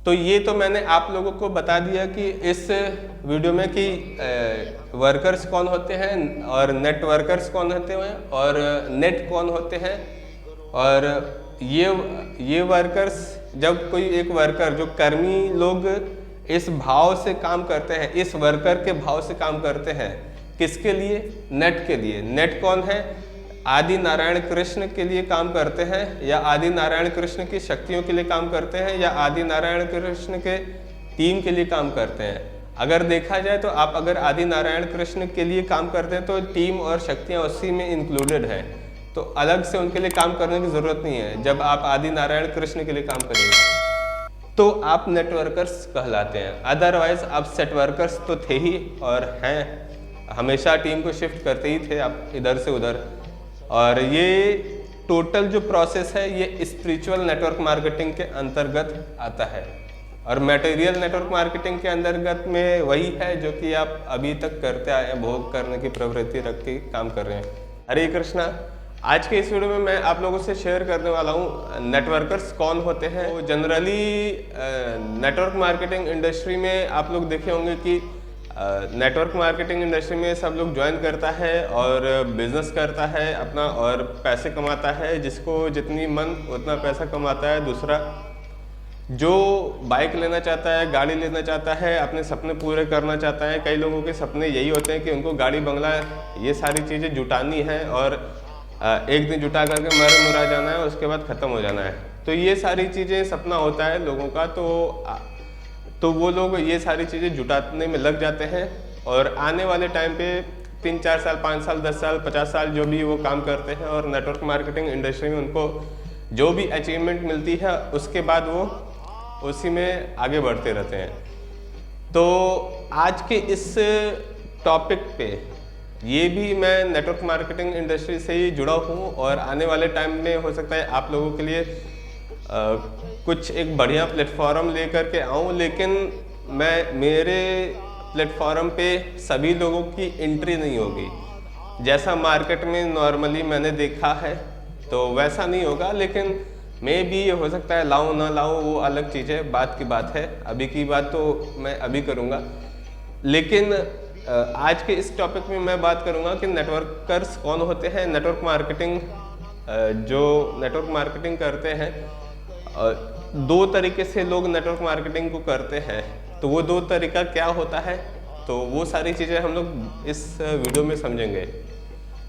तो ये तो मैंने आप लोगों को बता दिया कि इस वीडियो में कि वर्कर्स कौन होते हैं और नेट वर्कर्स कौन होते हैं और नेट कौन होते हैं। और ये वर्कर्स, जब कोई एक वर्कर, जो कर्मी लोग इस भाव से काम करते हैं, इस वर्कर के भाव से काम करते हैं, किसके लिए? नेट के लिए। नेट कौन है? आदि नारायण कृष्ण के लिए काम करते हैं, या आदि नारायण कृष्ण की शक्तियों के लिए काम करते हैं, या आदि नारायण कृष्ण के टीम के लिए काम करते हैं। अगर देखा जाए तो आप अगर आदि नारायण कृष्ण के लिए काम करते हैं तो टीम और शक्तियाँ उसी में इंक्लूडेड हैं, तो अलग से उनके लिए काम करने की ज़रूरत नहीं है। जब आप आदि नारायण कृष्ण के लिए काम करेंगे तो आप नेटवर्कर्स कहलाते हैं। अदरवाइज आप सेट वर्कर्स तो थे ही और हैं, हमेशा टीम को शिफ्ट करते ही थे आप इधर से उधर। और ये टोटल जो प्रोसेस है ये स्पिरिचुअल नेटवर्क मार्केटिंग के अंतर्गत आता है, और मटेरियल नेटवर्क मार्केटिंग के अंतर्गत में वही है जो कि आप अभी तक करते आए हैं, भोग करने की प्रवृत्ति रख के काम कर रहे हैं। हरे कृष्णा। आज के इस वीडियो में मैं आप लोगों से शेयर करने वाला हूँ नेटवर्कर्स कौन होते हैं। तो जनरली नेटवर्क मार्केटिंग इंडस्ट्री में आप लोग देखे होंगे कि नेटवर्क मार्केटिंग इंडस्ट्री में सब लोग ज्वाइन करता है और बिजनेस करता है अपना और पैसे कमाता है, जिसको जितनी मन उतना पैसा कमाता है। दूसरा, जो बाइक लेना चाहता है, गाड़ी लेना चाहता है, अपने सपने पूरे करना चाहता है। कई लोगों के सपने यही होते हैं कि उनको गाड़ी बंगला ये सारी चीज़ें जुटानी है और एक दिन जुटा करके मर मुरा जाना है, उसके बाद ख़त्म हो जाना है। तो ये सारी चीज़ें सपना होता है लोगों का। तो वो लोग ये सारी चीज़ें जुटाने में लग जाते हैं और आने वाले टाइम पे 3-4 साल, 5 साल, 10 साल, 50 साल जो भी वो काम करते हैं और नेटवर्क मार्केटिंग इंडस्ट्री में उनको जो भी अचीवमेंट मिलती है उसके बाद वो उसी में आगे बढ़ते रहते हैं। तो आज के इस टॉपिक पे ये भी मैं नेटवर्क मार्केटिंग इंडस्ट्री से ही जुड़ा हूँ और आने वाले टाइम में हो सकता है आप लोगों के लिए कुछ एक बढ़िया प्लेटफॉर्म लेकर के आऊँ, लेकिन मेरे प्लेटफॉर्म पे सभी लोगों की एंट्री नहीं होगी। जैसा मार्केट में नॉर्मली मैंने देखा है तो वैसा नहीं होगा, लेकिन मैं भी ये हो सकता है लाऊं ना लाऊं वो अलग चीज़ है, बात की बात है। अभी की बात तो मैं अभी करूँगा, लेकिन आज के इस टॉपिक में मैं बात करूँगा कि नेटवर्कर्स कौन होते हैं। नेटवर्क मार्केटिंग, जो नेटवर्क मार्केटिंग करते हैं, दो तरीके से लोग नेटवर्क मार्केटिंग को करते हैं। तो वो दो तरीका क्या होता है, तो वो सारी चीज़ें हम लोग इस वीडियो में समझेंगे।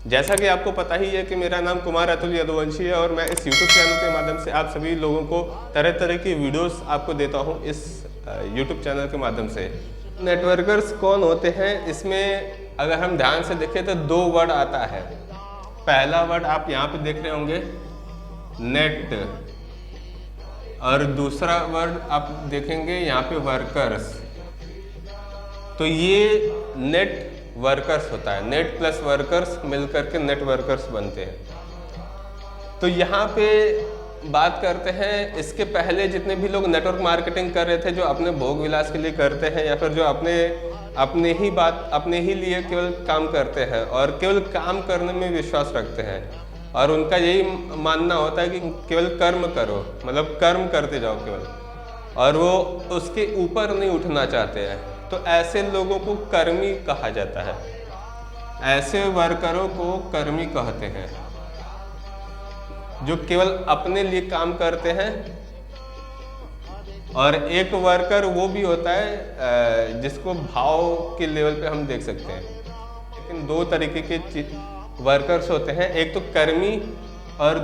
जैसा कि आपको पता ही है कि मेरा नाम कुमार अतुल यदुवंशी है और मैं इस YouTube चैनल के माध्यम से आप सभी लोगों को तरह तरह की वीडियोस आपको देता हूं इस YouTube चैनल के माध्यम से। नेटवर्कर्स कौन होते हैं, इसमें अगर हम ध्यान से देखें तो 2 वर्ड आता है। पहला वर्ड आप यहाँ पे देख रहे होंगे नेट, और दूसरा वर्ड आप देखेंगे यहाँ पे वर्कर्स। तो ये नेट वर्कर्स होता है, नेट प्लस वर्कर्स मिलकर के नेट वर्कर्स बनते हैं। तो यहाँ पे बात करते हैं, इसके पहले जितने भी लोग नेटवर्क मार्केटिंग कर रहे थे, जो अपने भोग विलास के लिए करते हैं या फिर जो अपने ही लिए केवल काम करते हैं और केवल काम करने में विश्वास रखते हैं, और उनका यही मानना होता है कि केवल कर्म करो, मतलब कर्म करते जाओ केवल, और वो उसके ऊपर नहीं उठना चाहते हैं। तो ऐसे लोगों को कर्मी कहा जाता है, ऐसे वर्करों को कर्मी कहते हैं, जो केवल अपने लिए काम करते हैं। और एक वर्कर वो भी होता है जिसको भाव के लेवल पे हम देख सकते हैं। लेकिन 2 तरीके के वर्कर्स होते हैं, एक तो कर्मी और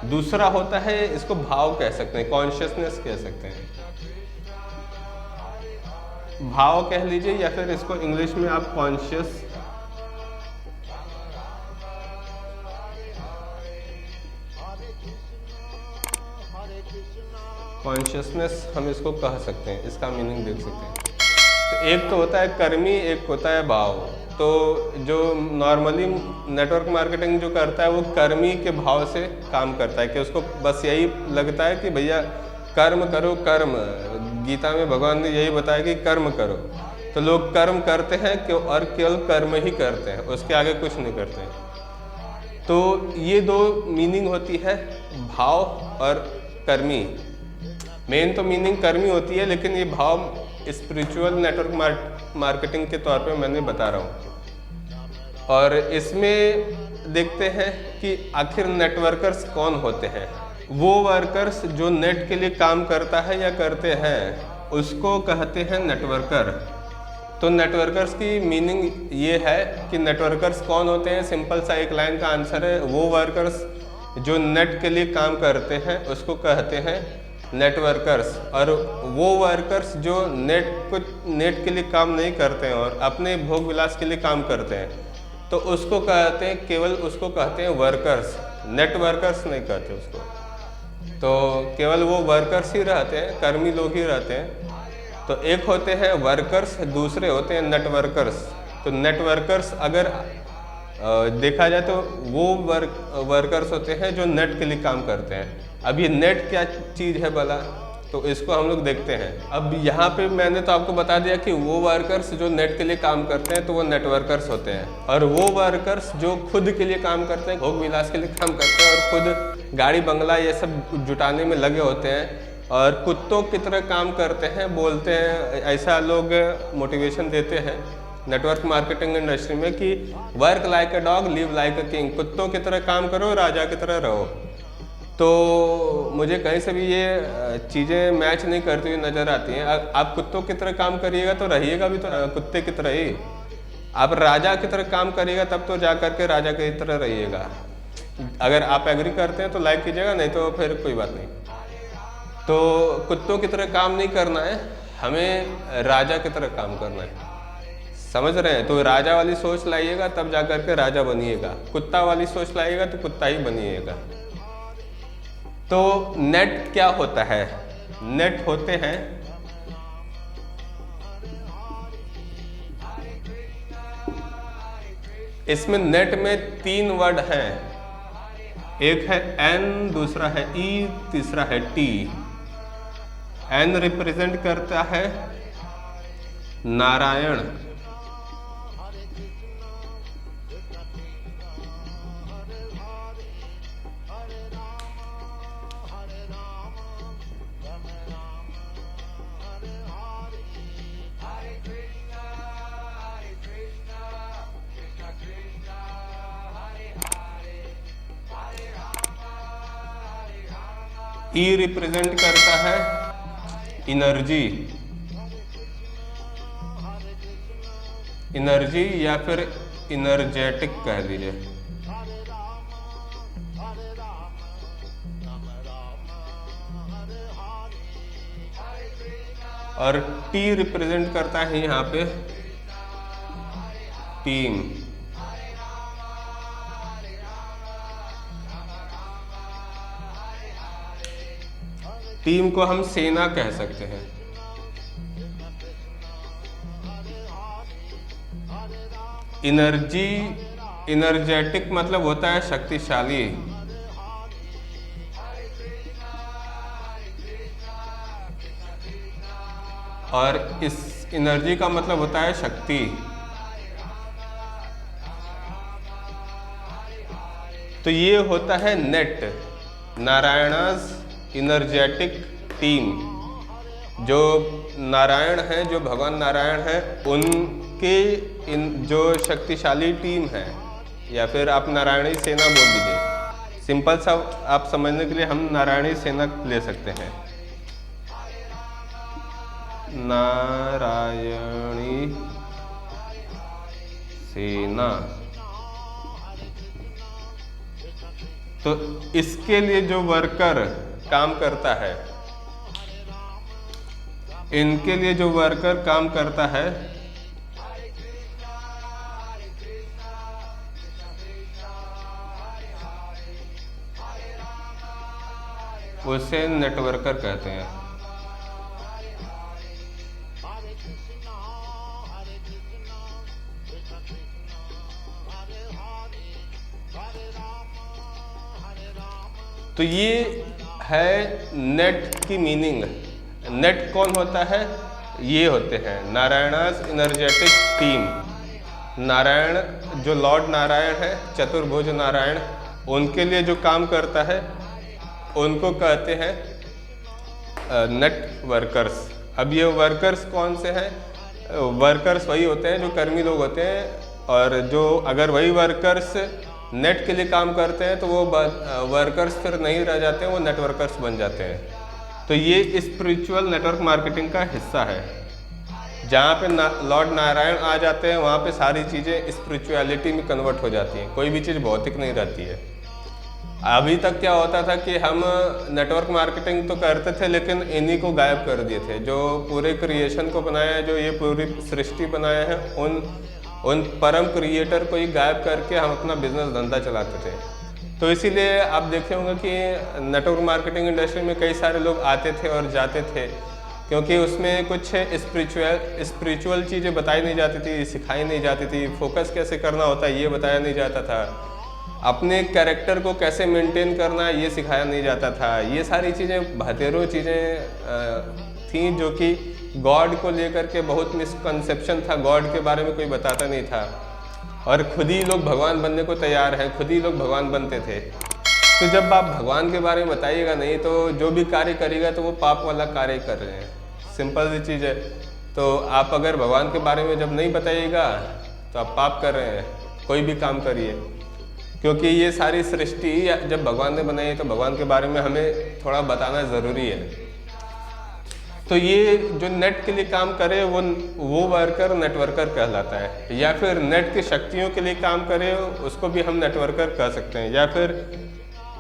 दूसरा होता है, इसको भाव कह सकते हैं, कॉन्शियसनेस कह सकते हैं, भाव कह लीजिए, या फिर इसको इंग्लिश में आप कॉन्शियसनेस हम इसको कह सकते हैं, इसका मीनिंग देख सकते हैं। तो एक तो होता है कर्मी, एक होता है भाव। तो जो नॉर्मली नेटवर्क मार्केटिंग जो करता है वो कर्मी के भाव से काम करता है, कि उसको बस यही लगता है कि भैया कर्म करो, कर्म, गीता में भगवान ने यही बताया कि कर्म करो। तो लोग कर्म करते हैं और केवल कर्म ही करते हैं, उसके आगे कुछ नहीं करते हैं। तो ये 2 मीनिंग होती है, भाव और कर्मी। मेन तो मीनिंग कर्मी होती है, लेकिन ये भाव स्पिरिचुअल नेटवर्क मार्केटिंग के तौर पे मैंने बता रहा हूँ। और इसमें देखते हैं कि आखिर नेटवर्कर्स कौन होते हैं। वो वर्कर्स जो नेट के लिए काम करता है या करते हैं उसको कहते हैं नेटवर्कर। तो नेटवर्कर्स की मीनिंग ये है कि नेटवर्कर्स कौन होते हैं। सिंपल सा एक लाइन का आंसर है, वो वर्कर्स जो नेट के लिए काम करते हैं उसको कहते हैं नेटवर्कर्स। और वो वर्कर्स जो नेट के लिए काम नहीं करते हैं और अपने भोग विलास के लिए काम करते हैं तो उसको कहते हैं, केवल उसको कहते हैं वर्कर्स, नेटवर्कर्स नहीं कहते उसको। तो केवल वो वर्कर्स ही रहते हैं, कर्मी लोग ही रहते हैं। तो एक होते हैं वर्कर्स, दूसरे होते हैं नेटवर्कर्स। तो नेटवर्कर्स अगर देखा जाए तो वो वर्कर्स होते हैं जो नेट के लिए काम करते हैं। अब ये नेट क्या चीज़ है भला, तो इसको हम लोग देखते हैं। अब यहाँ पे मैंने तो आपको बता दिया कि वो वर्कर्स जो नेट के लिए काम करते हैं तो वो नेटवर्कर्स होते हैं। और वो वर्कर्स जो खुद के लिए काम करते हैं, भोग विलास के लिए काम करते हैं और खुद गाड़ी बंगला ये सब जुटाने में लगे होते हैं और कुत्तों की तरह काम करते हैं, बोलते हैं, ऐसा लोग मोटिवेशन देते हैं नेटवर्क मार्केटिंग इंडस्ट्री में कि work like a dog live like a king, कुत्तों की तरह काम करो, राजा की तरह रहो। तो मुझे कहीं से भी ये चीज़ें मैच नहीं करती हुई नज़र आती हैं। आप कुत्तों की तरह काम करिएगा तो रहिएगा भी तो कुत्ते की तरह ही। आप राजा की तरह काम करिएगा तब तो जा करके राजा की तरह रहिएगा। अगर आप एग्री करते हैं तो लाइक कीजिएगा, नहीं तो फिर कोई बात नहीं। तो कुत्तों की तरह काम नहीं करना है, हमें राजा की तरह काम करना है, समझ रहे हैं। तो राजा वाली सोच लाइएगा तब जा करके राजा बनिएगा, कुत्ता वाली सोच लाइएगा तो कुत्ता ही बनिएगा। तो नेट क्या होता है? नेट होते हैं इसमें नेट में 3 वर्ड हैं, एक है एन, दूसरा है ई, तीसरा है टी। एन रिप्रेजेंट करता है नारायण, ई रिप्रेजेंट करता है एनर्जी, एनर्जी या फिर एनर्जेटिक कह लीजिए। और टी रिप्रेजेंट करता है यहाँ पे टीम। टीम को हम सेना कह सकते हैं। एनर्जी, एनर्जेटिक मतलब होता है शक्तिशाली, और इस एनर्जी का मतलब होता है शक्ति। तो ये होता है नेट, नारायणास एनर्जेटिक टीम। जो नारायण हैं, जो भगवान नारायण हैं, उनके जो शक्तिशाली टीम है, या फिर आप नारायणी सेना बोल दीजिए। सिंपल सा आप समझने के लिए हम नारायणी सेना ले सकते हैं, नारायणी सेना। तो इसके लिए जो वर्कर काम करता है, इनके लिए जो वर्कर काम करता है उसे नेटवर्कर कहते हैं। तो ये है नेट की मीनिंग। नेट कौन होता है? ये होते हैं नारायणास एनर्जेटिक टीम। नारायण, जो लॉर्ड नारायण है, चतुर्भुज नारायण, उनके लिए जो काम करता है उनको कहते हैं नेटवर्कर्स। अब ये वर्कर्स कौन से हैं? वर्कर्स वही होते हैं जो कर्मी लोग होते हैं, और जो अगर वही वर्कर्स नेट के लिए काम करते हैं तो वो वर्कर्स फिर नहीं रह जाते हैं, वो नेटवर्कर्स बन जाते हैं। तो ये स्पिरिचुअल नेटवर्क मार्केटिंग का हिस्सा है। जहाँ पे लॉर्ड नारायण आ जाते हैं वहाँ पे सारी चीज़ें स्पिरिचुअलिटी में कन्वर्ट हो जाती हैं, कोई भी चीज़ भौतिक नहीं रहती है। अभी तक क्या होता था कि हम नेटवर्क मार्केटिंग तो करते थे लेकिन इन्हीं को गायब कर दिए थे। जो पूरे क्रिएशन को बनाया है, जो ये पूरी सृष्टि बनाया है, उन परम क्रिएटर को ही गायब करके हम अपना बिजनेस धंधा चलाते थे। तो इसीलिए आप देखे होंगे कि नेटवर्क मार्केटिंग इंडस्ट्री में कई सारे लोग आते थे और जाते थे, क्योंकि उसमें कुछ स्पिरिचुअल चीज़ें बताई नहीं जाती थी, सिखाई नहीं जाती थी। फोकस कैसे करना होता है ये बताया नहीं जाता था, अपने कैरेक्टर को कैसे मेंटेन करना है ये सिखाया नहीं जाता था। ये सारी चीज़ें बहतेरों चीज़ें थी जो कि गॉड को लेकर के बहुत मिसकंसेप्शन था, गॉड के बारे में कोई बताता नहीं था, और खुद ही लोग भगवान बनने को तैयार हैं, खुद ही लोग भगवान बनते थे। तो जब आप भगवान के बारे में बताइएगा नहीं तो जो भी कार्य करेगा तो वो पाप वाला कार्य कर रहे हैं, सिंपल सी चीज़ है। तो आप अगर भगवान के बारे में जब नहीं बताइएगा तो आप पाप कर रहे हैं, कोई भी काम करिए, क्योंकि ये सारी सृष्टि जब भगवान ने बनाई है तो भगवान के बारे में हमें थोड़ा बताना ज़रूरी है। तो ये जो नेट के लिए काम करे वो वर्कर नेटवर्कर कहलाता है, या फिर नेट की शक्तियों के लिए काम करे उसको भी हम नेटवर्कर कह सकते हैं, या फिर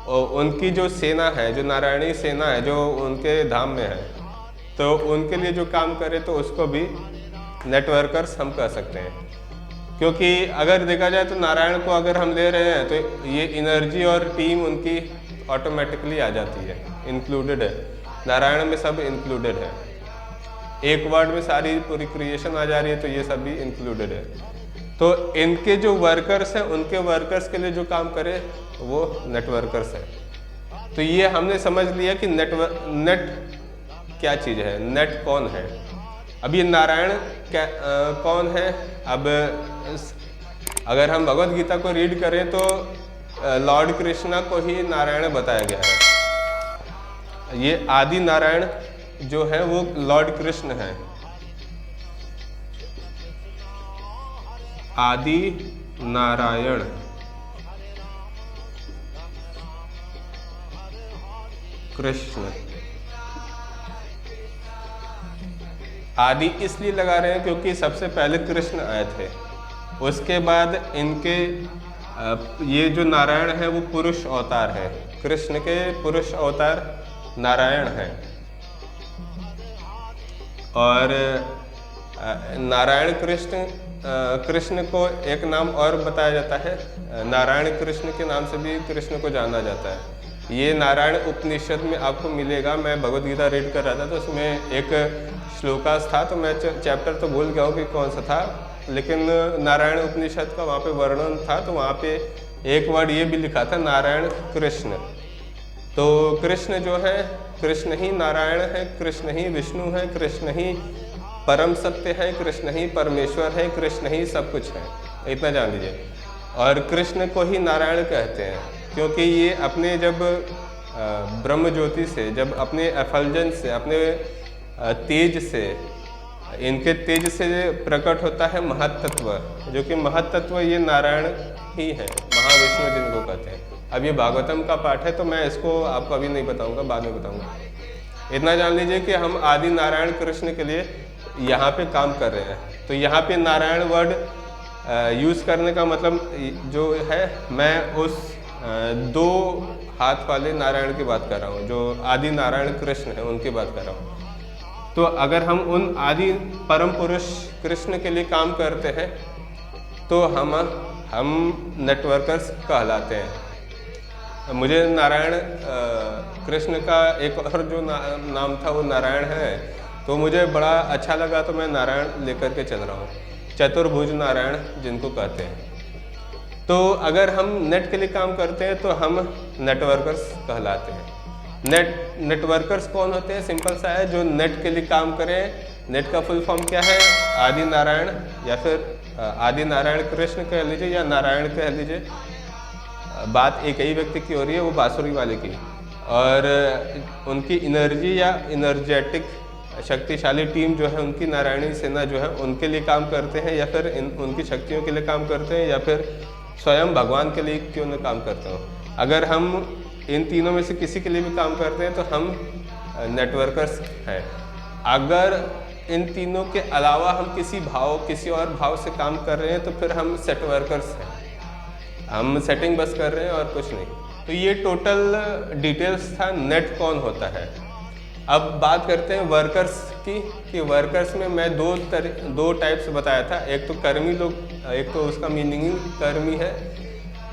उनकी जो सेना है, जो नारायणी सेना है जो उनके धाम में है, तो उनके लिए जो काम करे तो उसको भी नेटवर्कर्स हम कह सकते हैं। क्योंकि अगर देखा जाए तो नारायण को अगर हम ले रहे हैं तो ये एनर्जी और टीम उनकी ऑटोमेटिकली आ जाती है, इंक्लूडेड है, नारायण में सब इंक्लूडेड है। एक वर्ड में सारी पूरी क्रिएशन आ जा रही है तो ये सब भी इंक्लूडेड है। तो इनके जो वर्कर्स हैं उनके वर्कर्स के लिए जो काम करे वो नेटवर्कर्स है। तो ये हमने समझ लिया कि नेट क्या चीज़ है, नेट कौन है। अब ये नारायण क्या कौन है? अब अगर हम भगवद गीता को रीड करें तो लॉर्ड कृष्णा को ही नारायण बताया गया है। ये आदि नारायण जो है वो लॉर्ड कृष्ण है, आदि नारायण। कृष्ण आदि इसलिए लगा रहे हैं क्योंकि सबसे पहले कृष्ण आए थे, उसके बाद इनके ये जो नारायण है वो पुरुष अवतार है, कृष्ण के पुरुष अवतार नारायण है। और नारायण कृष्ण को एक नाम और बताया जाता है, नारायण कृष्ण के नाम से भी कृष्ण को जाना जाता है। ये नारायण उपनिषद में आपको मिलेगा। मैं भगवद गीता रीड कर रहा था तो उसमें एक श्लोकास था, तो मैं चैप्टर तो भूल गया हूँ कि कौन सा था, लेकिन नारायण उपनिषद का वहाँ पे वर्णन था। तो वहाँ पे एक वर्ड ये भी लिखा था, नारायण कृष्ण। तो कृष्ण जो है, कृष्ण ही नारायण है, कृष्ण ही विष्णु है, कृष्ण ही परम सत्य है, कृष्ण ही परमेश्वर है, कृष्ण ही सब कुछ है, इतना जान लीजिए। और कृष्ण को ही नारायण कहते हैं क्योंकि ये अपने जब ब्रह्म ज्योति से, जब अपने एफल्जेंस से, अपने तेज से, इनके तेज से प्रकट होता है महत्तत्व, जो कि महत्तत्व ये नारायण ही है, महाविष्णु जिनको कहते हैं। अब ये भागवतम का पाठ है तो मैं इसको आपको अभी नहीं बताऊंगा, बाद में बताऊंगा। इतना जान लीजिए कि हम आदि नारायण कृष्ण के लिए यहाँ पे काम कर रहे हैं। तो यहाँ पे नारायण वर्ड यूज़ करने का मतलब जो है, मैं उस दो हाथ वाले नारायण की बात कर रहा हूँ, जो आदि नारायण कृष्ण है उनकी बात कर रहा हूँ। तो अगर हम उन आदि परम पुरुष कृष्ण के लिए काम करते हैं तो हम नेटवर्कर्स कहलाते हैं। मुझे नारायण कृष्ण का एक और जो नाम था वो नारायण है, तो मुझे बड़ा अच्छा लगा तो मैं नारायण लेकर के चल रहा हूँ, चतुर्भुज नारायण जिनको कहते हैं। तो अगर हम नेट के लिए काम करते हैं तो हम नेटवर्कर्स कहलाते हैं। नेटवर्कर्स कौन होते हैं? सिंपल सा है, जो नेट के लिए काम करें। नेट का फुल फॉर्म क्या है? आदि नारायण, या फिर आदि नारायण कृष्ण कह लीजिए या नारायण कह लीजिए। बात एक ही व्यक्ति की हो रही है, वो बांसुरी वाले की। और उनकी एनर्जी या एनर्जेटिक शक्तिशाली टीम जो है उनकी नारायणी सेना जो है उनके लिए काम करते हैं, या फिर उनकी शक्तियों के लिए काम करते हैं, या फिर स्वयं भगवान के लिए क्यों न काम करते हो। अगर हम इन तीनों में से किसी के लिए भी काम करते हैं तो हम नेटवर्कर्स हैं। अगर इन तीनों के अलावा हम किसी और भाव से काम कर रहे हैं तो फिर हम सेट वर्कर्स हैं, हम सेटिंग बस कर रहे हैं और कुछ नहीं। तो ये टोटल डिटेल्स था नेट कौन होता है। अब बात करते हैं वर्कर्स की, कि वर्कर्स में मैं दो टाइप्स बताया था। एक तो कर्मी लोग, एक तो उसका मीनिंग ही कर्मी है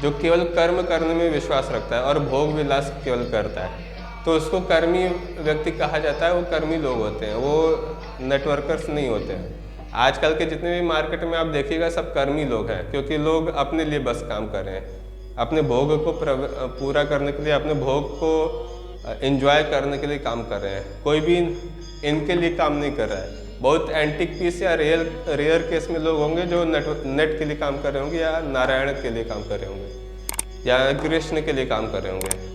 जो केवल कर्म करने में विश्वास रखता है और भोग विलास केवल करता है, तो उसको कर्मी व्यक्ति कहा जाता है। वो कर्मी लोग होते हैं, वो नेटवर्कर्स नहीं होते हैं। आजकल के जितने भी मार्केट में आप देखिएगा सब कर्मी लोग हैं, क्योंकि लोग अपने लिए बस काम कर रहे हैं, अपने भोग को पूरा करने के लिए, अपने भोग को एंजॉय करने के लिए काम कर रहे हैं। कोई भी इनके लिए काम नहीं कर रहा है। बहुत एंटिक पीस या रेयर केस में लोग होंगे जो नेट के लिए काम कर रहे होंगे, या नारायण के लिए काम कर रहे होंगे, या कृष्ण के लिए काम कर रहे होंगे।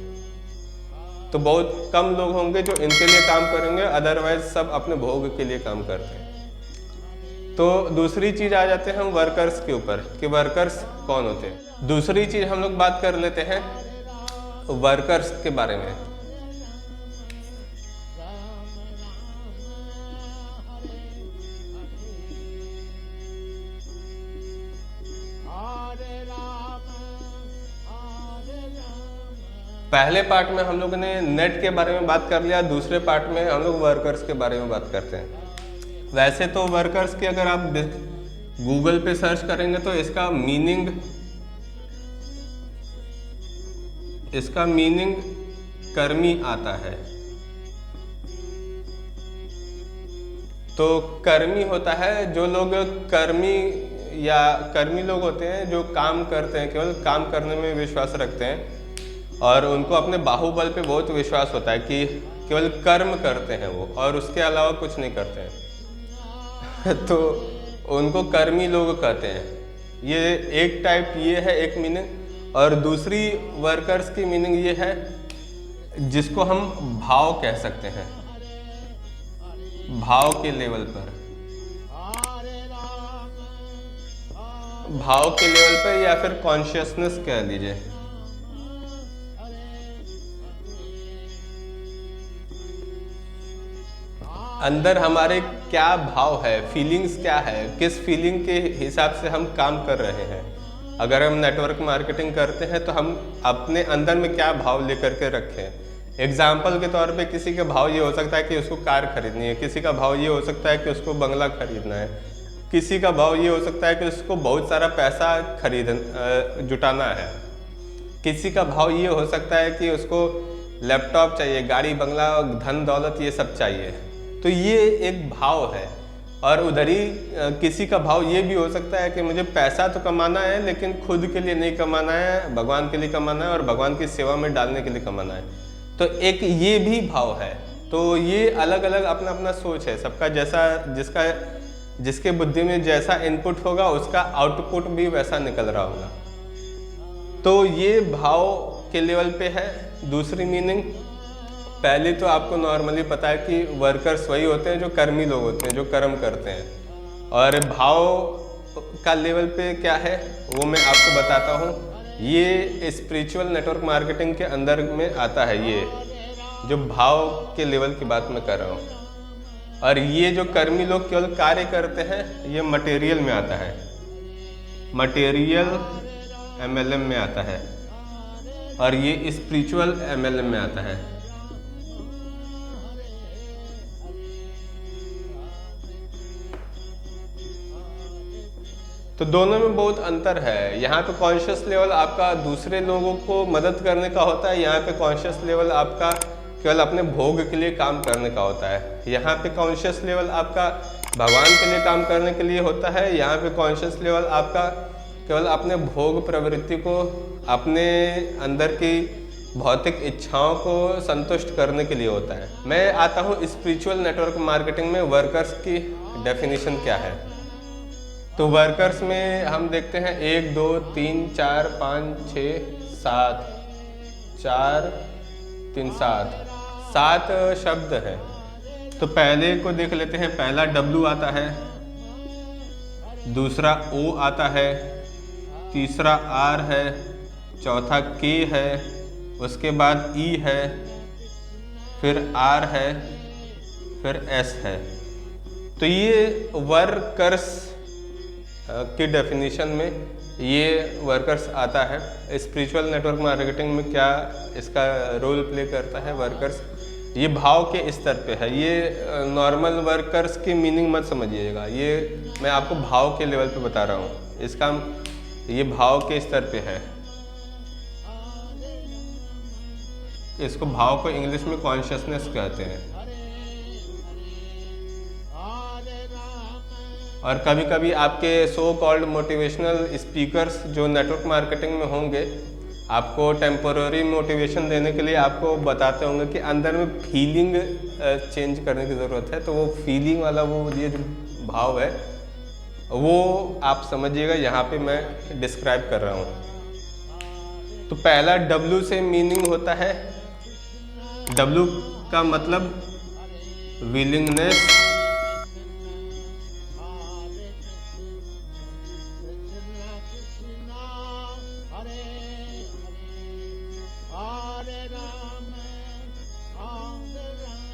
तो बहुत कम लोग होंगे जो इनके लिए काम करेंगे, अदरवाइज सब अपने भोग के लिए काम करते हैं। तो दूसरी चीज आ जाते हैं हम वर्कर्स के ऊपर, कि वर्कर्स कौन होते हैं। दूसरी चीज हम लोग बात कर लेते हैं वर्कर्स के बारे में। पहले पार्ट में हम लोगों ने नेट के बारे में बात कर लिया, दूसरे पार्ट में हम लोग वर्कर्स के बारे में बात करते हैं। वैसे तो वर्कर्स की अगर आप गूगल पे सर्च करेंगे तो इसका मीनिंग कर्मी आता है। तो कर्मी होता है जो लोग कर्मी लोग होते हैं जो काम करते हैं, केवल काम करने में विश्वास रखते हैं और उनको अपने बाहुबल पे बहुत विश्वास होता है कि केवल कर्म करते हैं वो, और उसके अलावा कुछ नहीं करते हैं तो उनको कर्मी लोग कहते हैं। ये एक टाइप ये है, एक मीनिंग। और दूसरी वर्कर्स की मीनिंग ये है जिसको हम भाव कह सकते हैं, भाव के लेवल पर, भाव के लेवल पर, या फिर कॉन्शियसनेस कह लीजिए। अंदर हमारे क्या भाव है, फीलिंग्स क्या है, किस फीलिंग के हिसाब से हम काम कर रहे हैं। अगर हम नेटवर्क मार्केटिंग करते हैं तो हम अपने अंदर में क्या भाव लेकर के रखें। एग्जाम्पल के तौर पे किसी का भाव ये हो सकता है कि उसको कार खरीदनी है, किसी का भाव ये हो सकता है कि उसको बंगला खरीदना है, किसी का भाव ये हो सकता है कि उसको बहुत सारा पैसा जुटाना है, किसी का भाव ये हो सकता है कि उसको लैपटॉप चाहिए, गाड़ी बंगला, धन दौलत ये सब चाहिए। तो ये एक भाव है। और उधर ही किसी का भाव ये भी हो सकता है कि मुझे पैसा तो कमाना है लेकिन खुद के लिए नहीं कमाना है, भगवान के लिए कमाना है और भगवान की सेवा में डालने के लिए कमाना है। तो एक ये भी भाव है। तो ये अलग अलग अपना अपना सोच है सबका, जैसा जिसके बुद्धि में जैसा इनपुट होगा उसका आउटपुट भी वैसा निकल रहा होगा। तो ये भाव के लेवल पे है। दूसरी मीनिंग, पहले तो आपको नॉर्मली पता है कि वर्कर्स वही होते हैं जो कर्मी लोग होते हैं, जो कर्म करते हैं। और भाव का लेवल पे क्या है वो मैं आपको बताता हूँ। ये स्पिरिचुअल नेटवर्क मार्केटिंग के अंदर में आता है, ये जो भाव के लेवल की बात मैं कर रहा हूँ। और ये जो कर्मी लोग केवल कार्य करते हैं ये मटेरियल में आता है, मटेरियल MLM में आता है, और ये स्पिरिचुअल MLM में आता है। तो दोनों में बहुत अंतर है। यहाँ पे कॉन्शियस लेवल आपका दूसरे लोगों को मदद करने का होता है, यहाँ पे कॉन्शियस लेवल आपका केवल अपने भोग के लिए काम करने का होता है। यहाँ पे कॉन्शियस लेवल आपका भगवान के लिए काम करने के लिए होता है, यहाँ पे कॉन्शियस लेवल आपका केवल अपने भोग प्रवृत्ति को, अपने अंदर की भौतिक इच्छाओं को संतुष्ट करने के लिए होता है। मैं आता हूँ स्पिरिचुअल नेटवर्क मार्केटिंग में वर्कर्स की डेफिनेशन क्या है। तो वर्कर्स में हम देखते हैं 1 2 3 4 5 6 7, 4 3 7 7 शब्द हैं। तो पहले को देख लेते हैं। पहला W आता है, दूसरा O आता है, तीसरा R है, चौथा K है, उसके बाद E है, फिर R है, फिर S है। तो ये वर्कर्स की डेफिनेशन में ये वर्कर्स आता है। स्पिरिचुअल नेटवर्क मार्केटिंग में क्या इसका रोल प्ले करता है वर्कर्स, ये भाव के स्तर पे है। ये नॉर्मल वर्कर्स की मीनिंग मत समझिएगा, ये मैं आपको भाव के लेवल पे बता रहा हूँ। इसका ये भाव के स्तर पे है। इसको भाव को इंग्लिश में कॉन्शियसनेस कहते हैं। और कभी कभी आपके सो कॉल्ड मोटिवेशनल स्पीकर्स जो नेटवर्क मार्केटिंग में होंगे, आपको टेम्पोररी मोटिवेशन देने के लिए आपको बताते होंगे कि अंदर में फीलिंग चेंज करने की ज़रूरत है। तो वो फीलिंग वाला वो ये जो भाव है वो आप समझिएगा, यहाँ पे मैं डिस्क्राइब कर रहा हूँ। तो पहला W से मीनिंग होता है, W का मतलब विलिंगनेस,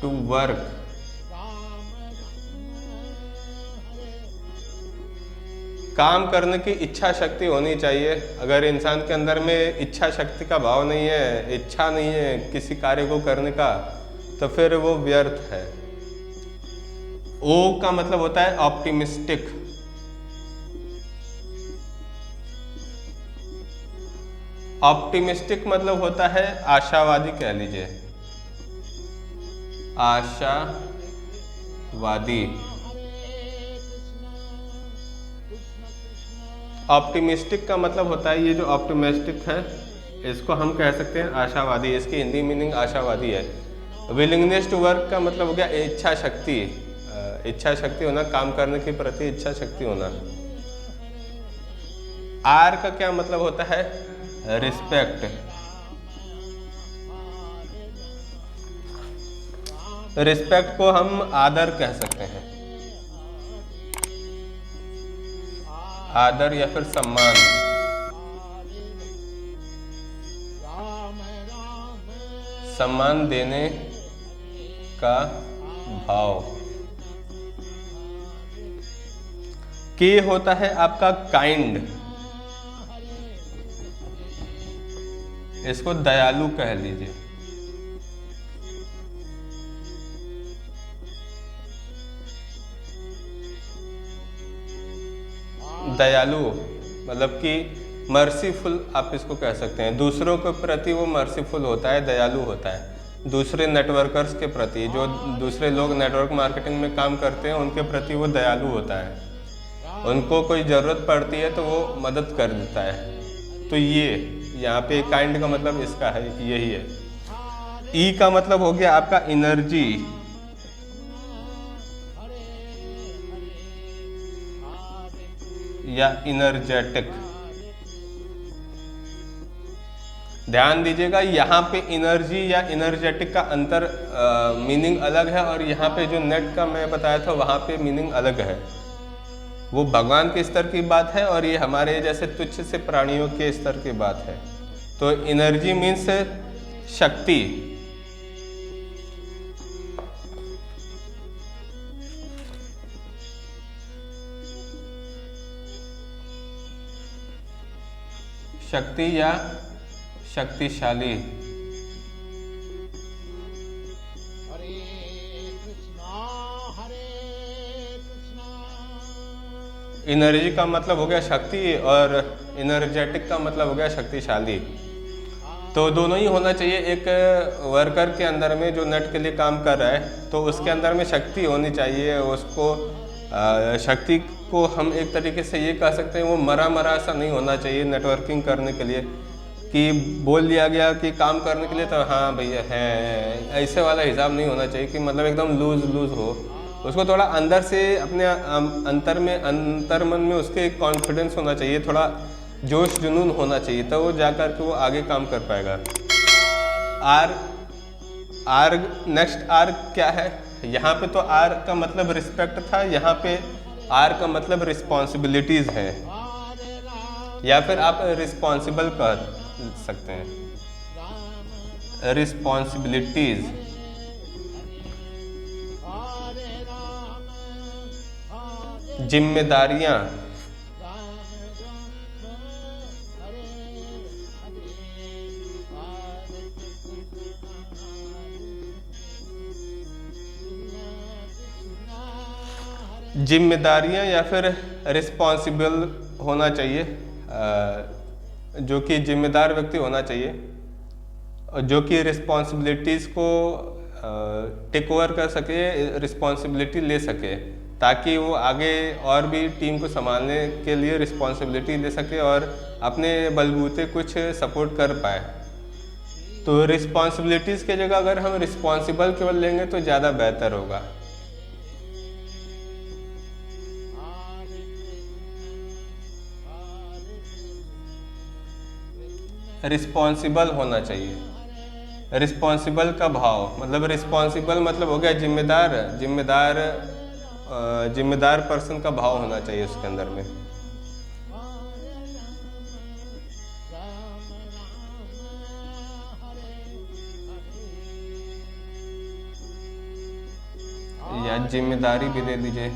टू वर्क, काम करने की इच्छा शक्ति होनी चाहिए। अगर इंसान के अंदर में इच्छा शक्ति का भाव नहीं है, इच्छा नहीं है किसी कार्य को करने का, तो फिर वो व्यर्थ है। O का मतलब होता है ऑप्टिमिस्टिक। ऑप्टिमिस्टिक मतलब होता है आशावादी, कह लीजिए आशावादी। ऑप्टिमिस्टिक का मतलब होता है, ये जो ऑप्टिमिस्टिक है इसको हम कह सकते हैं आशावादी। इसकी हिंदी मीनिंग आशावादी है। विलिंगनेस टू वर्क का मतलब हो गया इच्छा शक्ति, इच्छा शक्ति होना, काम करने के प्रति इच्छा शक्ति होना। R का क्या मतलब होता है, रिस्पेक्ट। रिस्पेक्ट को हम आदर कह सकते हैं, आदर या फिर सम्मान। सम्मान देने का भाव। के होता है आपका काइंड, इसको दयालु कह लीजिए। दयालु मतलब कि मर्सीफुल आप इसको कह सकते हैं। दूसरों के प्रति वो मर्सीफुल होता है, दयालु होता है। दूसरे नेटवर्कर्स के प्रति, जो दूसरे लोग नेटवर्क मार्केटिंग में काम करते हैं उनके प्रति वो दयालु होता है। उनको कोई ज़रूरत पड़ती है तो वो मदद कर देता है। तो ये यहाँ पे काइंड का मतलब इसका है, यही है। ई का मतलब हो गया आपका एनर्जी, या इनर्जेटिक। ध्यान दीजिएगा, यहाँ पे एनर्जी या इनर्जेटिक का अंतर मीनिंग अलग है, और यहाँ पे जो नेट का मैं बताया था वहाँ पे मीनिंग अलग है। वो भगवान के स्तर की बात है और ये हमारे जैसे तुच्छ से प्राणियों के स्तर की बात है। तो एनर्जी मीन्स शक्ति। शक्ति या शक्तिशाली। एनर्जी का मतलब हो गया शक्ति और एनर्जेटिक का मतलब हो गया शक्तिशाली। तो दोनों ही होना चाहिए। एक वर्कर के अंदर में जो नेट के लिए काम कर रहा है तो उसके अंदर में शक्ति होनी चाहिए। उसको शक्ति को हम एक तरीके से ये कह सकते हैं, वो मरा सा नहीं होना चाहिए नेटवर्किंग करने के लिए, कि बोल दिया गया कि काम करने के लिए तो हाँ भैया है, ऐसे वाला हिसाब नहीं होना चाहिए कि मतलब एकदम लूज हो। उसको थोड़ा अंदर से अपने अंतर्मन में उसके कॉन्फिडेंस होना चाहिए, थोड़ा जोश जुनून होना चाहिए, तो वो जा कर के वो आगे काम कर पाएगा। आर आर, नेक्स्ट आर क्या है, यहाँ पे तो आर का मतलब रिस्पेक्ट था, यहाँ पे आर का मतलब रिस्पॉन्सिबिलिटीज़ है, या फिर आप रिस्पॉन्सिबल कह सकते हैं, रिस्पॉन्सिबिलिटीज़। जिम्मेदारियाँ, जिम्मेदारियाँ या फिर रिस्पॉन्सिबल होना चाहिए, जो कि जिम्मेदार व्यक्ति होना चाहिए, जो कि रिस्पॉन्सिबिलिटीज़ को टेक ओवर कर सके, रिस्पॉन्सिबिलिटी ले सके, ताकि वो आगे और भी टीम को संभालने के लिए रिस्पॉन्सिबिलिटी ले सके और अपने बलबूते कुछ सपोर्ट कर पाए। तो रिस्पॉन्सिबिलिटीज़ की जगह अगर हम रिस्पॉन्सिबल केवल लेंगे तो ज़्यादा बेहतर होगा। रिस्पॉन्सिबल होना चाहिए, रिस्पॉन्सिबल का भाव मतलब रिस्पॉन्सिबल मतलब हो गया जिम्मेदार, जिम्मेदार पर्सन का भाव होना चाहिए उसके अंदर में। या जिम्मेदारी भी दे दीजिए।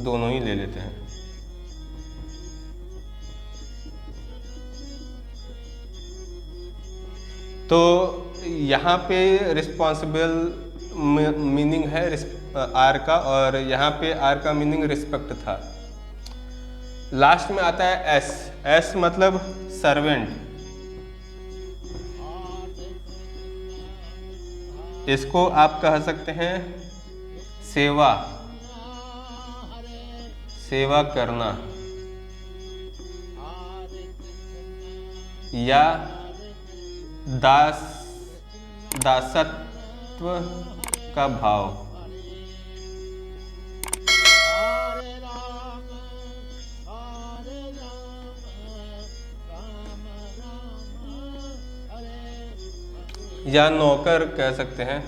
दोनों ही ले लेते हैं। तो यहाँ पे रिस्पॉन्सिबल मीनिंग है आर का, और यहाँ पे आर का मीनिंग रिस्पेक्ट था। लास्ट में आता है एस, एस मतलब सर्वेंट। इसको आप कह सकते हैं सेवा, सेवा करना, या दासत्व का भाव। या नौकर कह सकते हैं।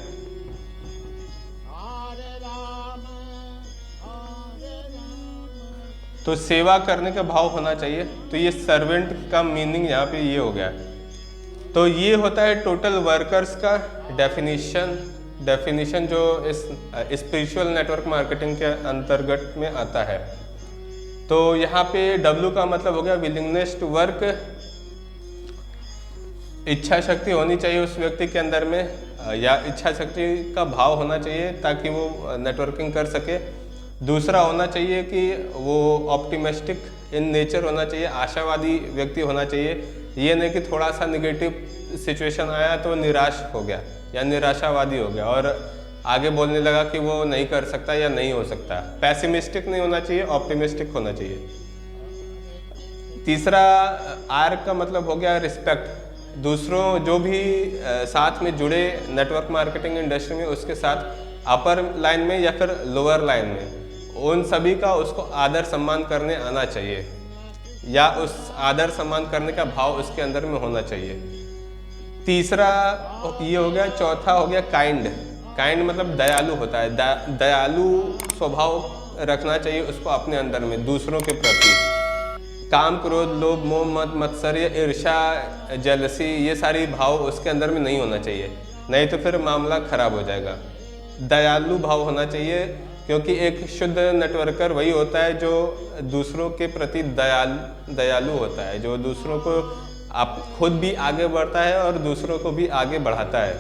तो सेवा करने का भाव होना चाहिए। तो ये सर्वेंट का मीनिंग यहाँ पे ये हो गया। तो ये होता है टोटल वर्कर्स का डेफिनेशन जो इस स्पिरिचुअल नेटवर्क मार्केटिंग के अंतर्गत में आता है। तो यहाँ पे W का मतलब हो गया विलिंगनेस टू वर्क, इच्छा शक्ति होनी चाहिए उस व्यक्ति के अंदर में, या इच्छा शक्ति का भाव होना चाहिए ताकि वो नेटवर्किंग कर सके। दूसरा होना चाहिए कि वो ऑप्टिमिस्टिक इन नेचर होना चाहिए, आशावादी व्यक्ति होना चाहिए। ये नहीं कि थोड़ा सा निगेटिव सिचुएशन आया तो निराश हो गया या निराशावादी हो गया और आगे बोलने लगा कि वो नहीं कर सकता या नहीं हो सकता। पैसिमिस्टिक नहीं होना चाहिए, ऑप्टिमिस्टिक होना चाहिए। तीसरा आर का मतलब हो गया रिस्पेक्ट। दूसरों जो भी साथ में जुड़े नेटवर्क मार्केटिंग इंडस्ट्री में उसके साथ अपर लाइन में या फिर लोअर लाइन में, उन सभी का उसको आदर सम्मान करने आना चाहिए, या उस आदर सम्मान करने का भाव उसके अंदर में होना चाहिए। तीसरा ये हो गया। चौथा हो गया काइंड। काइंड मतलब दयालु होता है, दयालु स्वभाव रखना चाहिए उसको अपने अंदर में दूसरों के प्रति। काम, क्रोध, लोभ, मोह, मद, मत्सर्य, ईर्ष्या, जेलसी, ये सारी भाव उसके अंदर में नहीं होना चाहिए, नहीं तो फिर मामला खराब हो जाएगा। दयालु भाव होना चाहिए, क्योंकि एक शुद्ध नेटवर्कर वही होता है जो दूसरों के प्रति दयालु होता है, जो दूसरों को आप खुद भी आगे बढ़ता है और दूसरों को भी आगे बढ़ाता है।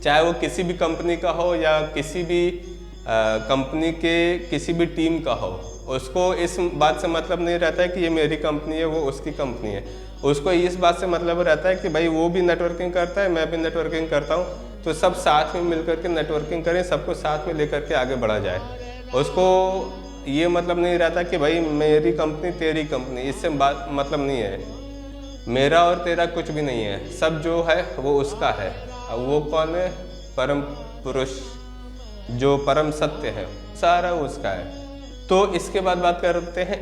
चाहे वो किसी भी कंपनी का हो या किसी भी कंपनी के किसी भी टीम का हो, उसको इस बात से मतलब नहीं रहता है कि ये मेरी कंपनी है, वो उसकी कंपनी है। उसको इस बात से मतलब रहता है कि भाई वो भी नेटवर्किंग करता है, मैं भी नेटवर्किंग करता हूँ, तो सब साथ में मिलकर के नेटवर्किंग करें, सबको साथ में लेकर के आगे बढ़ा जाए। उसको ये मतलब नहीं रहता कि भाई मेरी कंपनी तेरी कंपनी, इससे बात मतलब नहीं है। मेरा और तेरा कुछ भी नहीं है, सब जो है वो उसका है। अब वो कौन है? परम पुरुष, जो परम सत्य है, सारा उसका है। तो इसके बाद बात करते हैं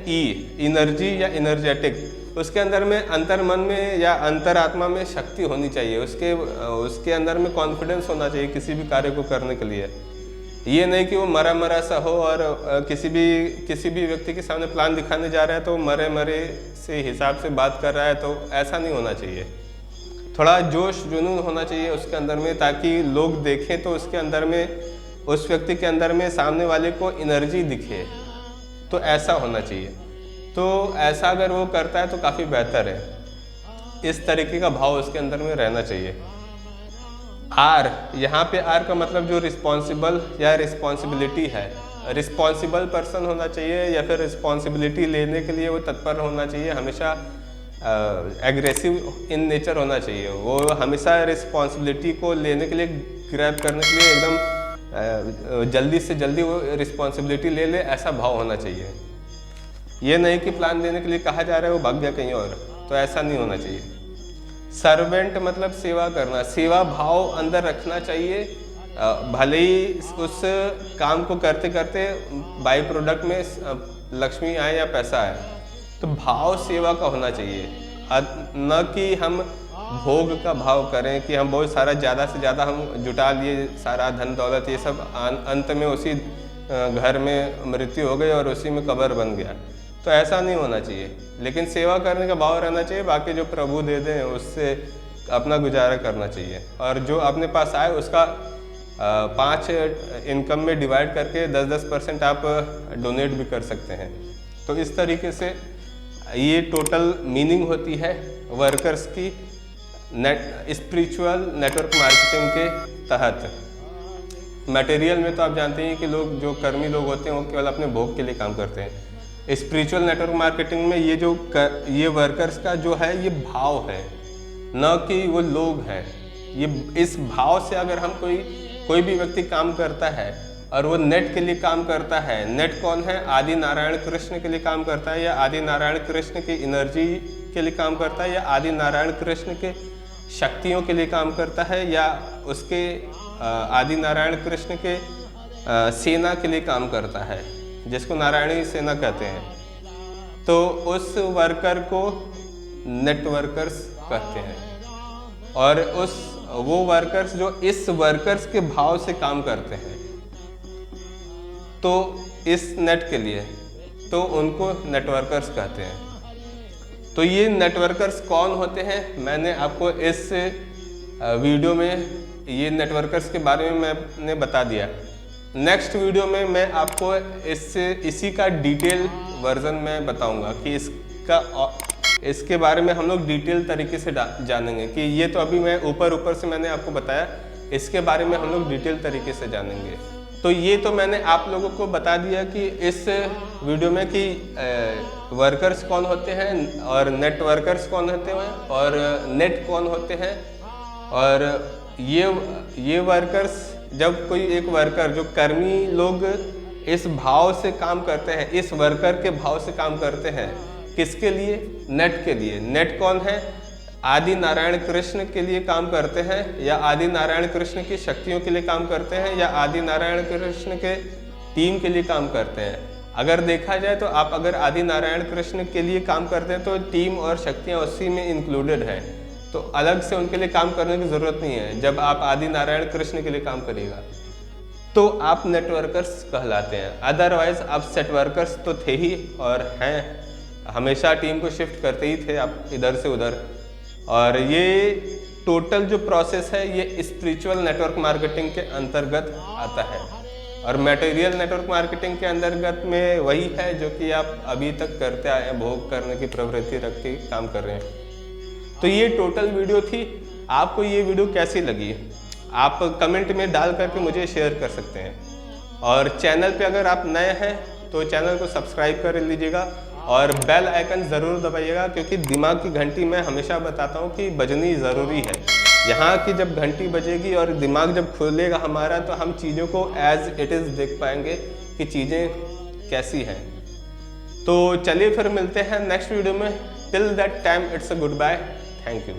एनर्जी या एनर्जेटिक। उसके अंदर में अंतर मन में या अंतरात्मा में शक्ति होनी चाहिए, उसके अंदर में कॉन्फिडेंस होना चाहिए किसी भी कार्य को करने के लिए। ये नहीं कि वो मरा मरा सा हो और किसी भी व्यक्ति के सामने प्लान दिखाने जा रहा है तो मरे मरे से हिसाब से बात कर रहा है, तो ऐसा नहीं होना चाहिए। थोड़ा जोश जुनून होना चाहिए उसके अंदर में, ताकि लोग देखें तो उसके अंदर में, उस व्यक्ति के अंदर में सामने वाले को एनर्जी दिखे, तो ऐसा होना चाहिए। तो ऐसा अगर वो करता है तो काफ़ी बेहतर है। इस तरीके का भाव उसके अंदर में रहना चाहिए। आर, यहाँ पे आर का मतलब जो रिस्पॉन्सिबल या रिस्पॉन्सिबिलिटी है, रिस्पॉन्सिबल पर्सन होना चाहिए या फिर रिस्पॉन्सिबिलिटी लेने के लिए वो तत्पर होना चाहिए, हमेशा एग्रेसिव इन नेचर होना चाहिए। वो हमेशा रिस्पॉन्सिबिलिटी को लेने के लिए, ग्रैब करने के लिए एकदम जल्दी से जल्दी वो रिस्पॉन्सिबिलिटी ले ले, ऐसा भाव होना चाहिए। ये नहीं कि प्लान देने के लिए कहा जा रहा है वो भाग गया कहीं और, तो ऐसा नहीं होना चाहिए। सर्वेंट मतलब सेवा करना, सेवा भाव अंदर रखना चाहिए। भले ही उस काम को करते करते बाई प्रोडक्ट में लक्ष्मी आए या पैसा आए, तो भाव सेवा का होना चाहिए। न कि हम भोग का भाव करें कि हम बहुत सारा ज़्यादा से ज़्यादा हम जुटा लिए, सारा धन दौलत ये सब, अंत में उसी घर में मृत्यु हो गई और उसी में कब्र बन गया, तो ऐसा नहीं होना चाहिए। लेकिन सेवा करने का भाव रहना चाहिए। बाकी जो प्रभु दे दें उससे अपना गुजारा करना चाहिए, और जो अपने पास आए उसका 5 इनकम में डिवाइड करके 10-10% आप डोनेट भी कर सकते हैं। तो इस तरीके से ये टोटल मीनिंग होती है वर्कर्स की स्पिरिचुअल नेटवर्क मार्केटिंग के तहत। मटेरियल में तो आप जानते हैं कि लोग जो कर्मी लोग होते हैं वो केवल अपने भोग के लिए काम करते हैं। स्पिरिचुअल नेटवर्क मार्केटिंग में ये वर्कर्स का जो है ये भाव है, न कि वो लोग हैं। ये इस भाव से अगर हम कोई भी व्यक्ति काम करता है और वो नेट के लिए काम करता है, नेट कौन है? आदि नारायण कृष्ण के लिए काम करता है, या आदि नारायण कृष्ण की एनर्जी के लिए काम करता है, या आदि नारायण कृष्ण के शक्तियों के लिए काम करता है, या उसके आदि नारायण कृष्ण के सेना के लिए काम करता है, जिसको नारायणी सेना कहते हैं, तो उस वर्कर को नेटवर्कर्स कहते हैं। और वो वर्कर्स जो इस वर्कर्स के भाव से काम करते हैं, तो इस नेट के लिए, तो उनको नेटवर्कर्स कहते हैं। तो ये नेटवर्कर्स कौन होते हैं, मैंने आपको इस वीडियो में ये नेटवर्कर्स के बारे में मैंने बता दिया। नेक्स्ट वीडियो में मैं आपको इसी का डिटेल वर्जन में बताऊंगा कि इसके बारे में हम लोग डिटेल तरीके से जानेंगे। कि ये तो अभी मैं ऊपर से मैंने आपको बताया, इसके बारे में हम लोग डिटेल तरीके से जानेंगे। तो ये तो मैंने आप लोगों को बता दिया कि इस वीडियो में कि वर्कर्स कौन होते हैं और नेटवर्कर्स कौन होते हैं और नेट कौन होते हैं। और ये वर्कर्स, जब कोई एक वर्कर, जो कर्मी लोग इस भाव से काम करते हैं, इस वर्कर के भाव से काम करते हैं, किसके लिए? नेट के लिए। नेट कौन है? आदि नारायण कृष्ण के लिए काम करते हैं, या आदि नारायण कृष्ण की शक्तियों के लिए काम करते हैं, या आदि नारायण कृष्ण के टीम के लिए काम करते हैं। अगर देखा जाए तो आप अगर आदि नारायण कृष्ण के लिए काम करते हैं तो टीम और शक्तियाँ उसी में इंक्लूडेड है, तो अलग से उनके लिए काम करने की ज़रूरत नहीं है। जब आप आदि नारायण कृष्ण के लिए काम करिएगा तो आप नेटवर्कर्स कहलाते हैं। अदरवाइज आप सेट वर्कर्स तो थे ही और हैं, हमेशा टीम को शिफ्ट करते ही थे आप इधर से उधर। और ये टोटल जो प्रोसेस है ये स्पिरिचुअल नेटवर्क मार्केटिंग के अंतर्गत आता है, और मटेरियल नेटवर्क मार्केटिंग के अंतर्गत में वही है जो कि आप अभी तक करते आए हैं, भोग करने की प्रवृत्ति रख के काम कर रहे हैं। तो ये टोटल वीडियो थी। आपको ये वीडियो कैसी लगी आप कमेंट में डाल करके मुझे शेयर कर सकते हैं। और चैनल पे अगर आप नए हैं तो चैनल को सब्सक्राइब कर लीजिएगा और बेल आइकन ज़रूर दबाइएगा, क्योंकि दिमाग की घंटी मैं हमेशा बताता हूँ कि बजनी ज़रूरी है। यहाँ की जब घंटी बजेगी और दिमाग जब खुलेगा हमारा, तो हम चीज़ों को एज इट इज़ देख पाएंगे कि चीज़ें कैसी हैं। तो चलिए फिर मिलते हैं नेक्स्ट वीडियो में। Till that time it's a goodbye. Thank you.